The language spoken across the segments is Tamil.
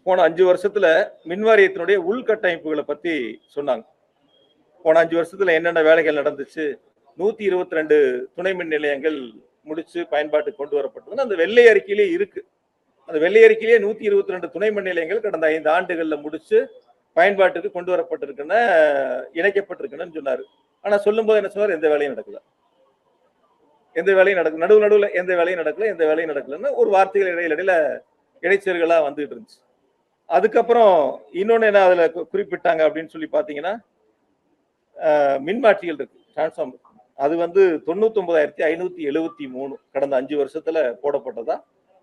போன 5 வருஷத்துல மின் வாரியத்தினுடைய உள்கட்டமைப்புகளை பத்தி சொன்னாங்க. போன 5 வருஷத்துல என்னென்ன வேலைகள் நடந்துச்சு, 122 துணை மின் நிலையங்கள் முடிச்சு பயன்பாட்டுக்கு கொண்டு வரப்பட்டதுன்னு அந்த வெள்ளை அறிக்கையிலே இருக்கு. அந்த வெள்ளை அறிக்கையிலே 122 துணை மின் நிலையங்கள் கடந்த 5 ஆண்டுகள்ல முடிச்சு பயன்பாட்டுக்கு கொண்டு வரப்பட்டிருக்குன்னு, இணைக்கப்பட்டிருக்குன்னு சொன்னாரு. ஆனா சொல்லும் போது என்ன சொன்னார், எந்த வேலையும் நடக்கல, எந்த வேலையும் நடக்கல, நடுவுல எந்த வேலையும் நடக்கல, எந்த வேலையும் நடக்கலன்னு ஒரு வார்த்தைகள் இடையில இடைச்சல்களா வந்துட்டு இருந்துச்சு. அதுக்கப்புறம் இன்னொன்னு என்ன அதுல குறிப்பிட்டாங்க அப்படின்னு சொல்லி பாத்தீங்கன்னா, மின்மாற்றிகள் இருக்கு, டிரான்ஸ்ஃபார்மர். அது வந்து 99,573 கடந்த 5 வருஷத்துல போடப்பட்டதா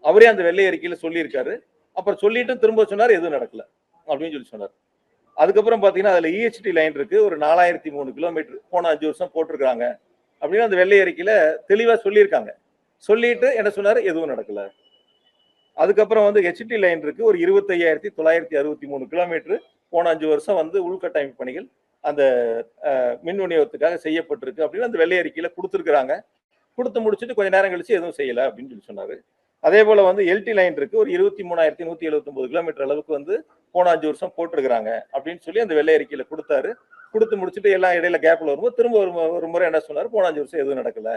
அவரே அந்த வெள்ளை அறிக்கையில சொல்லியிருக்காரு. அப்புறம் சொல்லிட்டு திரும்ப சொன்னார் எதுவும் நடக்கல அப்படின்னு சொல்லி சொன்னார். அதுக்கப்புறம் பாத்தீங்கன்னா அதுல இஹெச்டி லைன் இருக்கு, ஒரு 4003 கிலோமீட்டர் போன 5 வருஷம் போட்டிருக்காங்க அப்படின்னு அந்த வெள்ளை அறிக்கையில தெளிவா சொல்லியிருக்காங்க. சொல்லிட்டு என்ன சொன்னாரு, எதுவும் நடக்கல. அதுக்கப்புறம் வந்து ஹெச்டி லைன் இருக்கு, ஒரு 25,963 கிலோமீட்டர் போன 5 வருஷம் வந்து உள்கட்டமைப்பு பணிகள் அந்த மின் விநியோகத்துக்காக செய்யப்பட்டிருக்கு அப்படின்னு அந்த வெள்ளை அறிக்கையில கொடுத்துருக்காங்க. கொடுத்து முடிச்சுட்டு கொஞ்ச நேரம் கழிச்சு எதுவும் செய்யல அப்படின்னு சொல்லி சொன்னாரு. அதே போல வந்து எல்டி லைன் இருக்கு, ஒரு 23,179 கிலோமீட்டர் அளவுக்கு வந்து போன 5 வருஷம் போட்டிருக்கிறாங்க அப்படின்னு சொல்லி அந்த வெள்ளை அறிக்கையில கொடுத்தாரு. கொடுத்து முடிச்சுட்டு எல்லாம் இடையில கேப்ல வரும்போது திரும்ப ஒரு முறை என்ன சொன்னாரு, போன 5 வருஷம் எதுவும் நடக்கல,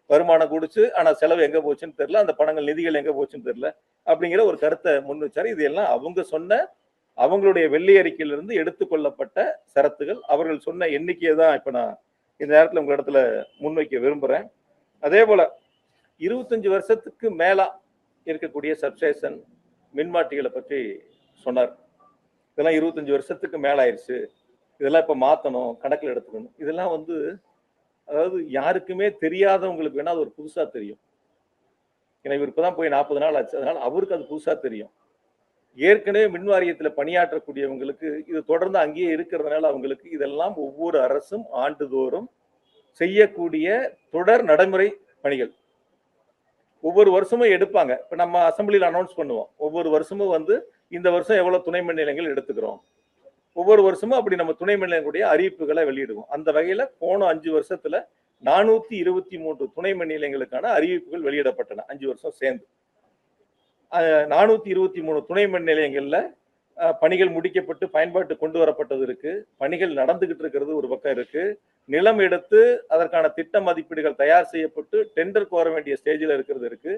வருமானம் கூடுச்சு ஆனா செலவு எங்க போச்சுன்னு தெரியல, அந்த பணங்கள் நிதிகள் எங்க போச்சுன்னு தெரியல அப்படிங்கிற ஒரு கருத்தை முன் வச்சாரு. இது எல்லாம் அவங்க சொன்ன அவங்களுடைய வெள்ளை அறிக்கையிலிருந்து எடுத்துக்கொள்ளப்பட்ட சரத்துகள், அவர்கள் சொன்ன எண்ணிக்கையை தான் இப்ப நான் இந்த நேரத்தில் உங்க இடத்துல முன்வைக்க விரும்புறேன். அதே போல 25 வருஷத்துக்கு மேலா இருக்கக்கூடிய சப்ஸ்டேஷன் மின்மாட்டிகளை பற்றி சொன்னார். இதெல்லாம் 25 வருஷத்துக்கு மேல ஆயிடுச்சு, இதெல்லாம் இப்ப மாத்தணும், கணக்கில் எடுத்துக்கணும். இதெல்லாம் வந்து அதாவது யாருக்குமே தெரியாதவங்களுக்கு வேணா அது ஒரு புதுசா தெரியும். ஏன்னா இவர் இப்பதான் போய் 40 நாள் ஆச்சு, அதனால அவருக்கு அது புதுசா தெரியும். ஏற்கனவே மின் வாரியத்தில் பணியாற்றக்கூடியவங்களுக்கு இது தொடர்ந்து அங்கேயே இருக்கிறதுனால அவங்களுக்கு இதெல்லாம் ஒவ்வொரு அரசும் ஆண்டுதோறும் செய்யக்கூடிய தொடர் நடைமுறை பணிகள். ஒவ்வொரு வருஷமும் எடுப்பாங்க. இப்ப நம்ம அசம்பிளியில் அனௌன்ஸ் பண்ணுவோம், ஒவ்வொரு வருஷமும் வந்து இந்த வருஷம் எவ்வளவு துணை மின் நிலையங்கள் எடுத்துக்கிறோம், ஒவ்வொரு வருஷமும் அப்படி நம்ம துணை மின் நிலையங்களுடைய அறிவிப்புகளை வெளியிடுவோம். அந்த வகையில போன 5 வருஷத்துல 423 துணை மின் நிலையங்களுக்கான அறிவிப்புகள் வெளியிடப்பட்டன 5 வருஷம் சேர்ந்து. 423 துணை மின் நிலையங்கள்ல பணிகள் முடிக்கப்பட்டு பயன்பாட்டு கொண்டு வரப்பட்டது இருக்கு, பணிகள் நடந்துகிட்டு இருக்கிறது ஒரு பக்கம் இருக்கு, நிலம் எடுத்து அதற்கான திட்ட மதிப்பீடுகள் தயார் செய்யப்பட்டு டெண்டர் கோர வேண்டிய ஸ்டேஜில் இருக்கிறது இருக்கு,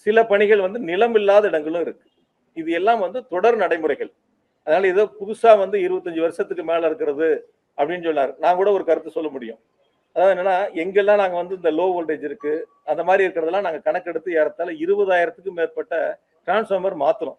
சில பணிகள் வந்து நிலம் இல்லாத இடங்களும் இருக்கு. இது எல்லாம் வந்து தொடர் நடைமுறைகள். அதனால ஏதோ புதுசா வந்து 25 வருஷத்துக்கு மேல இருக்கிறது அப்படின்னு சொன்னார். நான் கூட ஒரு கருத்து சொல்ல முடியும். அதாவது என்னன்னா, எங்கெல்லாம் நாங்க வந்து இந்த லோ வோல்டேஜ் இருக்கு அந்த மாதிரி இருக்கிறதெல்லாம் நாங்க கணக்கெடுத்து ஏறத்தாழ 20,000க்கும் மேற்பட்ட டிரான்ஸ்ஃபார்மர் மாத்துறோம்.